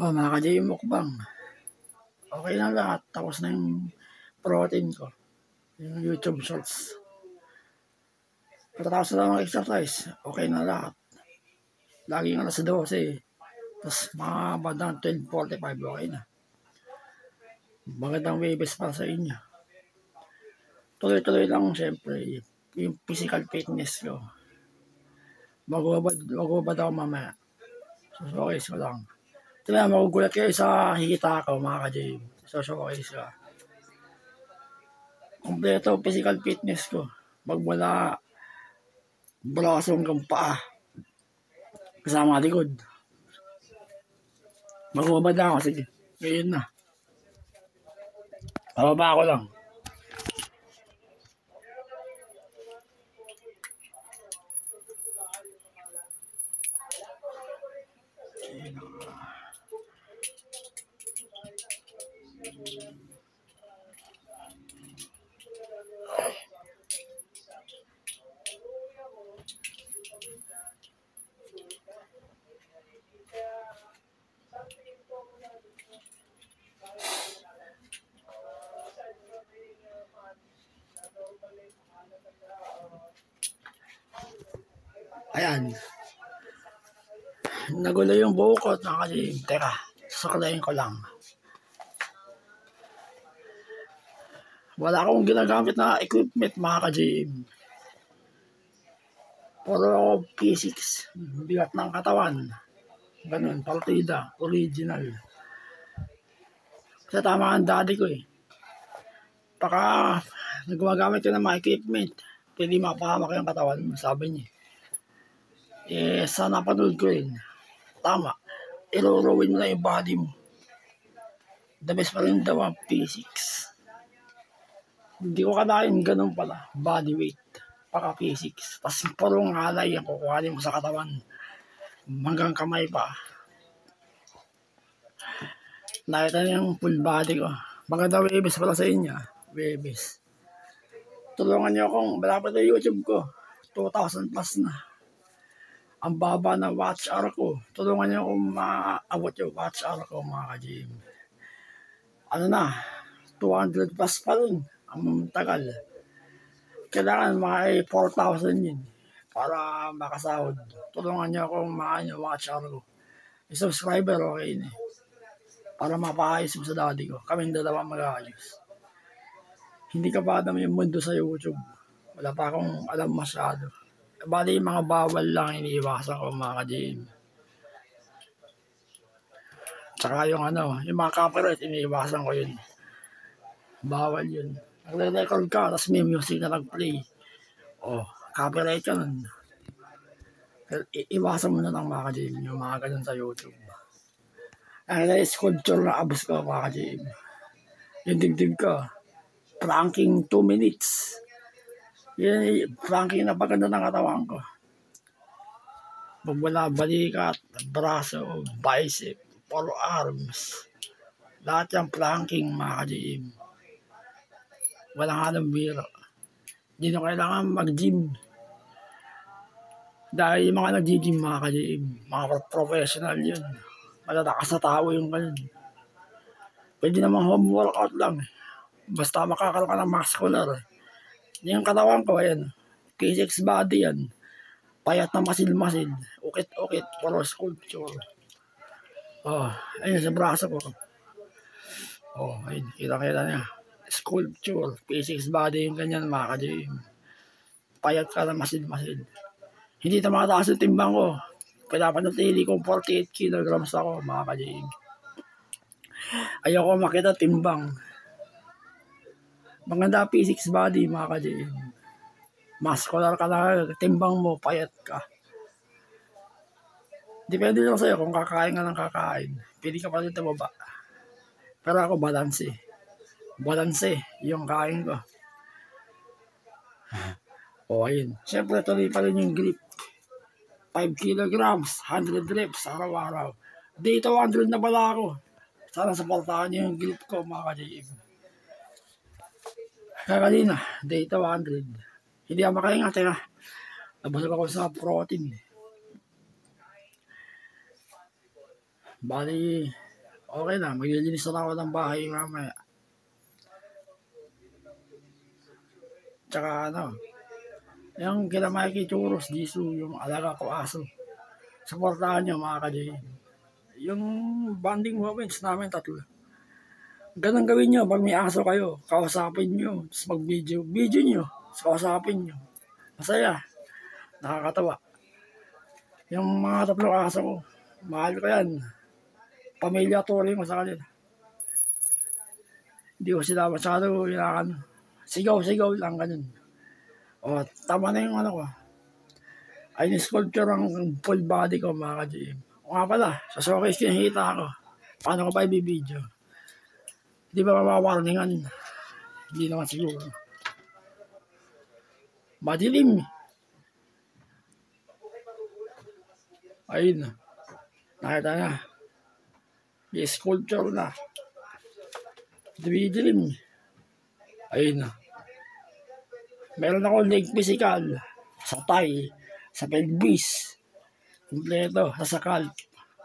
Oh, mga ka-J mukbang. Okay na lahat. Tapos na yung protein ko. Yung YouTube shorts. Pagkatapos na lang mag-exercise, okay na lahat. Laging alas 12. Tapos mga bandang 12:45, okay na. Magandang Webes para sa inyo. Tuloy-tuloy lang siyempre yung physical fitness ko. Magubad ako mamaya. So, showcase ko lang. Ito na, magugulat kayo sa hikita ko, mga ka-J. So, showcase ko. Kompleto physical fitness ko. Magmula braso hanggang paa. Kasama likod. Magubad na ako, sige. Ngayon na. Pababa ako lang. Ayan. Nagulo yung buhok ko. Teka, susuklayin ko lang. Wala akong ginagamit na equipment, mga ka-GM. Puro P6. Bigat ng katawan. Ganun, partida, original. Kasi tama ang daddy ko eh. Baka gumagamit ko ng mga equipment. Pwede mapahamak yung katawan mo, sabi niya. Eh, sa napanood ko rin. Tama. Iruruin mo na yung body mo. The best pa rin daw ang P6. Hindi ko kadain ganun pala. Body weight. Paka P6. Tapos purong alay ang kukuhanin mo sa katawan. Hanggang kamay pa. Nakita niyo yung full body ko. Maganda Webes pala sa inyo. Webes. Tulungan niyo akong malapit na YouTube ko. 2,000 plus na. Ang baba na watch hour ko. Tulungan niyo akong maabot yung watch hour ko, mga ka-GM. Ano na, 200 plus pa rin. Ang tagal. Kailangan mga 4,000 yun para makasahod. Tulungan niyo akong watch hour ko. Yung subscriber, okay na. Para mapaayos mo sa daddy ko. Kaming dalawa mag-aayos. Hindi ka pa alam yung mundo sa YouTube. Wala pa akong alam masyado. Bali, mga bawal lang iniiwasan ko, mga ka-GM. Tsaka yung yung mga copyright, iniiwasan ko yun. Bawal yun. Nagre-record ka, tapos may music na nag-play. Oh, copyright ka nun. Iwasan mo na lang, mga ka-GM, yung mga ganun sa YouTube. Ang sculpture na abos ko, mga ka-GM. Yung dibdib ko, pranking 2 minutes. Yan, pranking na paganda ng katawan ko. Magmula balikat, braso, bicep, forearms. Lahat yung pranking, mga ka-GM. Walang halong biro. Hindi na kailangan mag-gym. Dahil yung mga nag-gym, mga ka-GM, mga professional yun. Malalakas sa tao yung ganun. Pwede naman home workout lang. Basta makakaroon ka ng muscular. Yung katawan ko, ayan. K6 body yan. Payat na masil-masil. Ukit-ukit. Puro sculpture. Oh, ayun sa braso ko. Oh, ayun. Kita-kita niya. Sculpture. K6 body yung ganyan, mga ka-GM. Payat ka na masil-masil. Hindi na makataas yung timbang ko. Pinapanatili kong 48 kilograms ako, mga ka-GM. Ayoko makita timbang. Maganda P6 body, mga ka-GM. Muscular ka na, timbang mo, payat ka. Depende lang sa'yo kung kakain ka ng kakain. Pwede ka pa rin tumaba. Pero ako balance. Balance yung kain ko. O, ayun. Siyempre, tuloy pa rin yung grip. 5 kilograms, 100 reps, araw-araw. Dito, 100 na pala ako. Sana supportahan niyo yung grip ko, mga ka-GM. Kakalina, data 100. Hindi ako makahinga, teka. Nabusog ako sa protein. Bali, Okay na, maglilinis na ako ng bahay mamaya. Tsaka ano, yung kila Mikey Churros, Jisoo, yung alaga ko aso. Supportahan nyo mga ka-J. Yung bonding moments namin tatlo. Ganun gawin nyo pag may aso kayo. Kausapin nyo, tapos mag-video. Video nyo, tapos kausapin nyo. Masaya, nakakatawa. Yung mga tatlong aso ko, mahal ko yan. Pamilya tuloy mo sa kanila. Hindi ko sila masyado inakan. Sigaw-sigaw lang ganun. O, tama na yung ano ko. Ay, ni-sculpture ang full body ko mga ka-GM. O nga pala, sa showcase kinahita ako. Paano ko pa i-video? Hindi ba mawawarningan? Hindi naman siguro. Madilim. Ayun. Nakita na. May sculpture na. Dilim. Ayun na. Meron ako leg physical. Sa thigh. Sa pelvis. Kompleto. Sa sakal.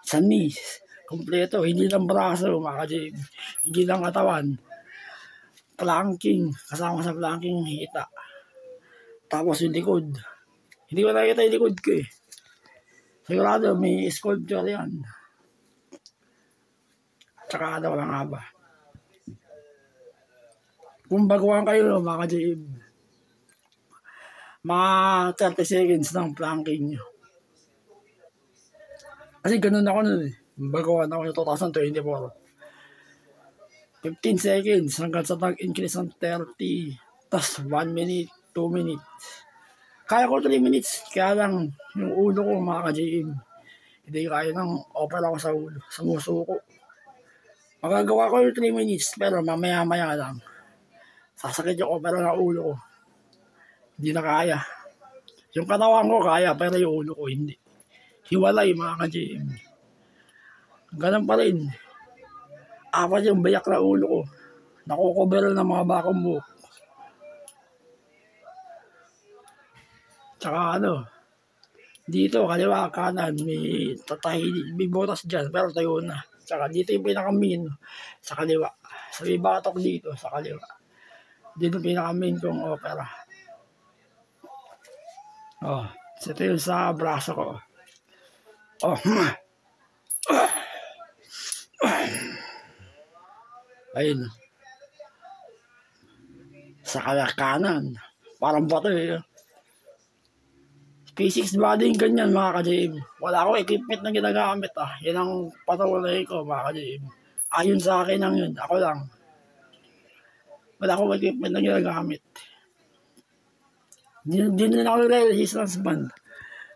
Sa knees. Kompleto. Hindi lang braso, mga ka-GM. Hindi lang katawan. Planking. Kasama sa planking hita. Tapos yung likod. Hindi ko nakikita yung likod ko eh. Sigurado may sculpture yan. Tsaka ano lang nga ba. Kung baguhan kayo mga ka-GM, mga 30 seconds ng planking nyo. Kasi ganun ako nun eh. Baguhan ako yung 2024. 15 seconds hanggang sa nag-increase ng 30. Tas 1 minute, 2 minutes. Kaya ko 3 minutes. Kaya lang yung ulo ko mga ka-GM. Hindi kaya ng opera ko sa ulo. Sumusuko. Magagawa ko yung 3 minutes pero mamaya-maya lang. Sasakit yung opera ng ulo ko. Hindi na kaya. Yung katawan ko kaya pero yung ulo ko hindi. Hiwalay mga ka-GM. Ganun pa rin. Apat yung bayak na ulo ko. Nakukover ng mga bakong buhok. Tsaka ano, dito kaliwa kanan may may butas dyan pero tayo na. Tsaka dito yung pinaka-main sa kaliwa. Sa may batok dito sa kaliwa. Dito yung pinaka-main kong opera. Oh, ito yung sa braso ko. Oh, ayun. Sa kanan. Parang bato eh. P6 body yung ganyan mga ka-GM. Wala akong equipment na ginagamit ah. Yan ang patulay ko mga ka-GM. Ayon sa akin lang yun. Ako lang. Wala akong equipment na ginagamit. Hindi na ako resistance band.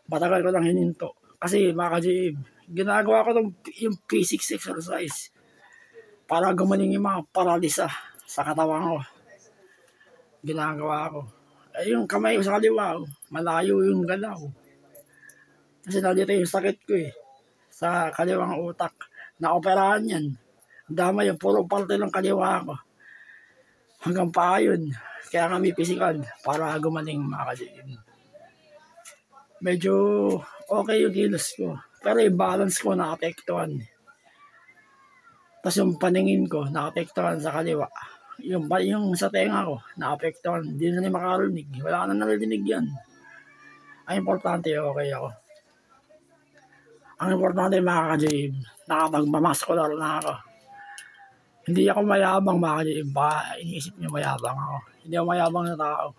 Matagal ko lang hininto. Kasi mga ka-GM, ginagawa ko yung P6 exercise para gumaling yung mga paralisa sa katawan ko. Ginagawa ko. Ay, yung kamay ko sa kaliwa, malayo yung galaw. Kasi nandito yung sakit ko eh. Sa kaliwang utak. Naoperahan yan. Dama yung puro parte ng kaliwa ko. Hanggang pa yun. Kaya kami physical para gumaling mga ka-GM. Medyo okay yung kilos ko. Pero yung balance ko naapektuhan. Tapos yung paningin ko naapektuhan sa kaliwa. Yung sa tenga ko, naapektuhan. Hindi na makarinig. Wala ka na narinig yan. Ang importante, okay ako. Ang importante, mga ka-GM, nakapagmamaskular na ako. Hindi ako mayabang, mga ka-GM. Baka iniisip niyo mayabang ako. Hindi ako mayabang na tao.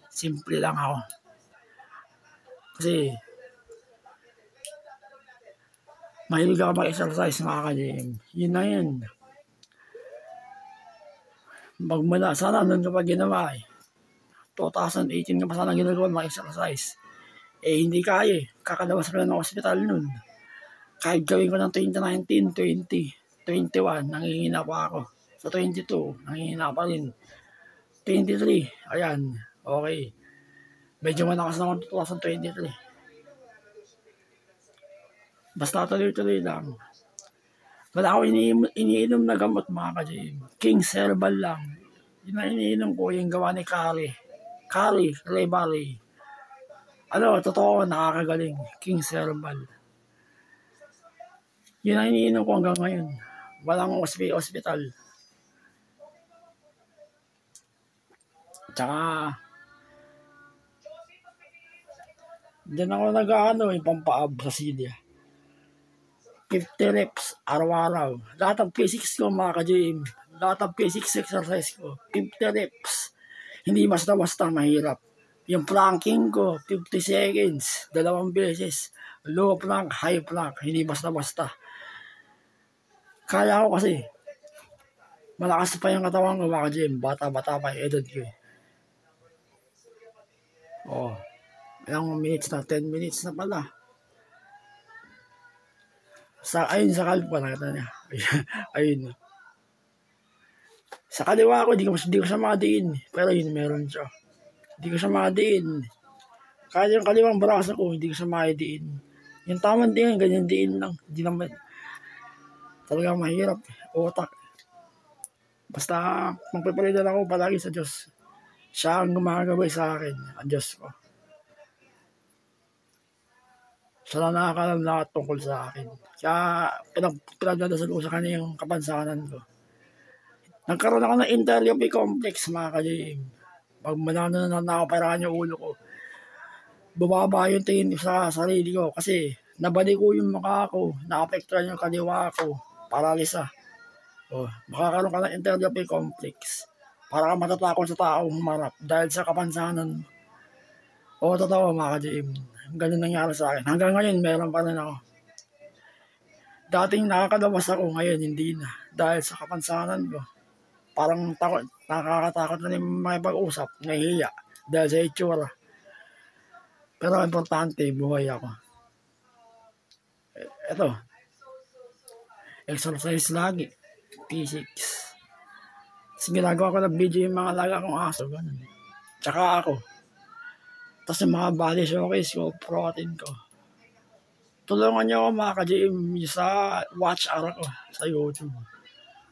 Simple lang ako. Kasi, mahilig ako mag-exercise, mga ka-GM. Yun na yun. Magmula, sana nun ko pa ginawa eh. 2018 ka pa sana ginagawa mag-exercise. Eh hindi kaya eh. Kakalawas ko lang ng ospital nun. Kahit gawin ko ng 2019, 20, 21, nangihina pa ako. Sa 22, nangihina pa rin. 23, ayan, okay. Medyo malakas naman 2023. Basta tuloy-tuloy lang. Wala ako iniinom na gamot mga ka-GM. King Herbal lang. Yun na iniinom ko yung gawa ni Kari. Ray Barry. Ano, totoo, nakakagaling. King Herbal. Yun na iniinom ko hanggang ngayon. Walang hospital. Tsaka, dyan ako yung pampaab sa silya. 50 reps, araw-araw. Lahat ng physics ko, mga ka-gym. Lahat ng physics exercise ko, 50 reps. Hindi basta-basta mahirap. Yung planking ko, 50 seconds, 2 beses. Low plank, high plank, hindi basta-basta. Kaya ko kasi, malakas pa yung katawan ko, mga ka-gym. Bata-bata pa yung edad ko eh. Oh, ilang minutes na, 10 minutes na pala. Ayun sa kalp ko, nakita niya. Ayun. Sa kaliwa ko, di ko siya madiin. Pero yun, meron siya. Hindi ko siya madiin. Kahit yung kaliwang braso ko, hindi ko siya madiin. Yung tamang diin, ganyan diin lang. Hindi naman. Talagang mahirap. Utak. Basta, magpapalitan ako palagi sa Diyos. Siya ang gumagabay sa akin. Ang Diyos ko. Siya na nakakalam lahat tungkol sa akin. Kaya pinagdadasal ko sa kanya yung kapansanan ko. Nagkaroon ako ng interleukin complex, mga ka-gym. Pag manano na nakaparahan yung ulo ko, bumaba yung tingin ko sa sarili ko kasi nabalik ko yung mukha ko, naapektuhan yung kaliwa ko, paralisa. Makakaroon ka ng interleukin complex. Para ka matatakot sa taong humarap dahil sa kapansanan. Totoo, mga ka-gym. Ganun nangyari sa akin. Hanggang ngayon, meron pa rin ako. Dating nakakalawas ako, ngayon hindi na. Dahil sa kapansanan ko. Parang nakakatakot na rin makipag-usap, nahihiya. Dahil sa itsura. Pero importante, buhay ako. Ito. Exercise lagi. Physics. Kasi ginagawa ko ng video yung mga alaga kong aso. Ganun. Tsaka ako. Tapos yung mga body showcase ko, protein ko. Tulungan niyo ako, mga ka-gym, sa watch hour ko sa YouTube.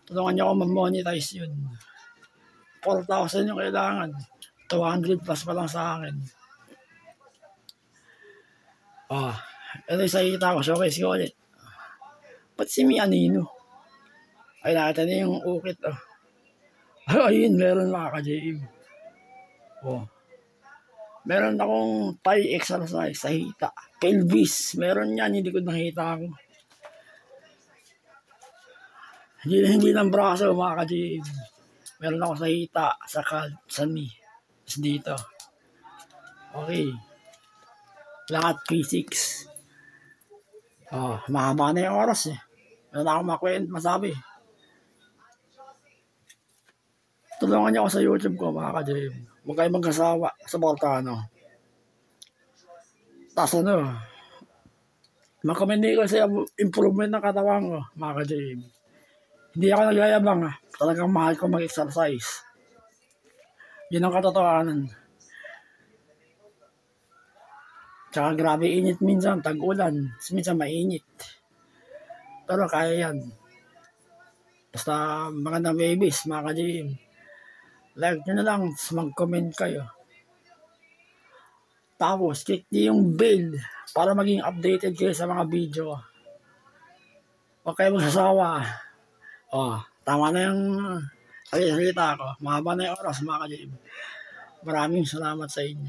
Tulungan niyo ako ma-monetize yun. 4,000 yung kailangan. 200 plus pa lang sa akin. Ito yung sakita ko, showcase ko ulit. Ba't si Mi Anino? Ay, nakita niyo yung ukit. Ayun, meron, mga ka-gym. Meron akong Thai exercise sa hita. Pelvis. Meron yan. Hindi ko nakita ako. Hindi lang braso, mga ka-gym. Meron ako sa hita, sa calf, sa knee. Tapos dito. Okay. Lahat physics. Mahaba na yung oras eh. Meron akong masabi. Tulungan niyo ako sa YouTube ko, mga ka-gym. Huwag kayo magkasawa sa Portano. Tapos makomende ko sa improvement ng katawan ko, mga ka-gym. Hindi ako nagyayabang. Talagang mahal ko mag-exercise. Yun ang katotohanan. Tsaka grabe init minsan, tag-ulan. Minsan mainit. Pero kaya yan. Basta magandang babies, mga ka-gym. Like nyo na lang, mag-comment kayo. Tapos, click nyo yung bell para maging updated kayo sa mga video. Huwag kayo magsasawa. Tama na yung salita ko. Mahaba na yung oras, mga ka-gym. Maraming salamat sa inyo.